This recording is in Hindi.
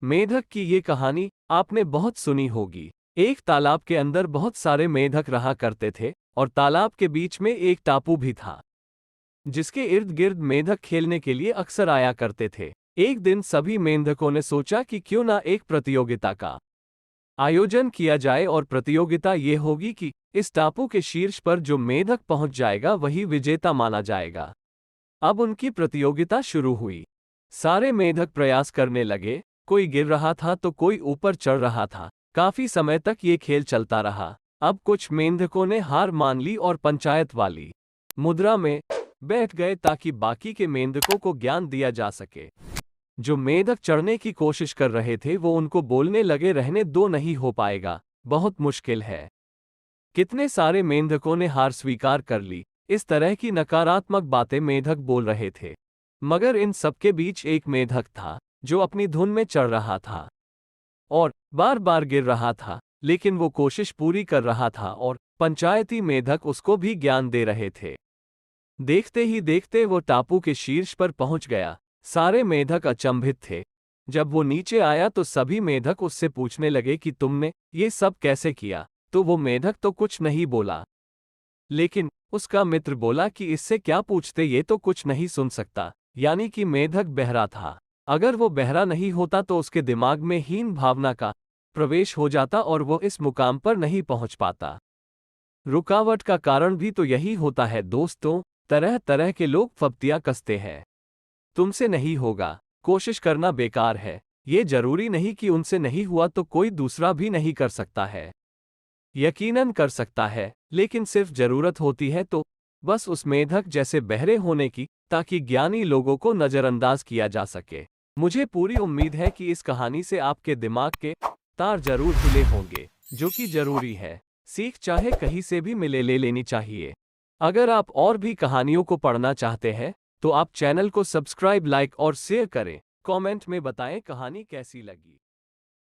मेढक की ये कहानी आपने बहुत सुनी होगी। एक तालाब के अंदर बहुत सारे मेढक रहा करते थे और तालाब के बीच में एक टापू भी था, जिसके इर्द गिर्द मेढक खेलने के लिए अक्सर आया करते थे। एक दिन सभी मेंढकों ने सोचा कि क्यों ना एक प्रतियोगिता का आयोजन किया जाए और प्रतियोगिता ये होगी कि इस टापू के शीर्ष पर जो मेढक पहुंच जाएगा वही विजेता माना जाएगा। अब उनकी प्रतियोगिता शुरू हुई। सारे मेढक प्रयास करने लगे, कोई गिर रहा था तो कोई ऊपर चढ़ रहा था। काफी समय तक ये खेल चलता रहा। अब कुछ मेंढकों ने हार मान ली और पंचायत वाली मुद्रा में बैठ गए ताकि बाकी के मेंढकों को ज्ञान दिया जा सके। जो मेढक चढ़ने की कोशिश कर रहे थे वो उनको बोलने लगे, रहने दो, नहीं हो पाएगा, बहुत मुश्किल है। कितने सारे मेंढकों ने हार स्वीकार कर ली। इस तरह की नकारात्मक बातें मेढक बोल रहे थे। मगर इन सबके बीच एक मेढक था जो अपनी धुन में चढ़ रहा था और बार बार गिर रहा था, लेकिन वो कोशिश पूरी कर रहा था और पंचायती मेढक उसको भी ज्ञान दे रहे थे। देखते ही देखते वो टापू के शीर्ष पर पहुंच गया। सारे मेढक अचंभित थे। जब वो नीचे आया तो सभी मेढक उससे पूछने लगे कि तुमने ये सब कैसे किया। तो वो मेढक तो कुछ नहीं बोला, लेकिन उसका मित्र बोला कि इससे क्या पूछते, ये तो कुछ नहीं सुन सकता। यानी कि मेढक बहरा था। अगर वो बहरा नहीं होता तो उसके दिमाग में हीन भावना का प्रवेश हो जाता और वो इस मुकाम पर नहीं पहुंच पाता। रुकावट का कारण भी तो यही होता है दोस्तों। तरह तरह के लोग फप्तियां कसते हैं। तुमसे नहीं होगा, कोशिश करना बेकार है। ये जरूरी नहीं कि उनसे नहीं हुआ तो कोई दूसरा भी नहीं कर सकता है। यकीनन कर सकता है, लेकिन सिर्फ जरूरत होती है तो बस उस मेढक जैसे बहरे होने की, ताकि ज्ञानी लोगों को नजरअंदाज किया जा सके। मुझे पूरी उम्मीद है कि इस कहानी से आपके दिमाग के तार जरूर खुले होंगे, जो कि जरूरी है। सीख चाहे कहीं से भी मिले, ले लेनी चाहिए। अगर आप और भी कहानियों को पढ़ना चाहते हैं तो आप चैनल को सब्सक्राइब, लाइक और शेयर करें। कमेंट में बताएं कहानी कैसी लगी।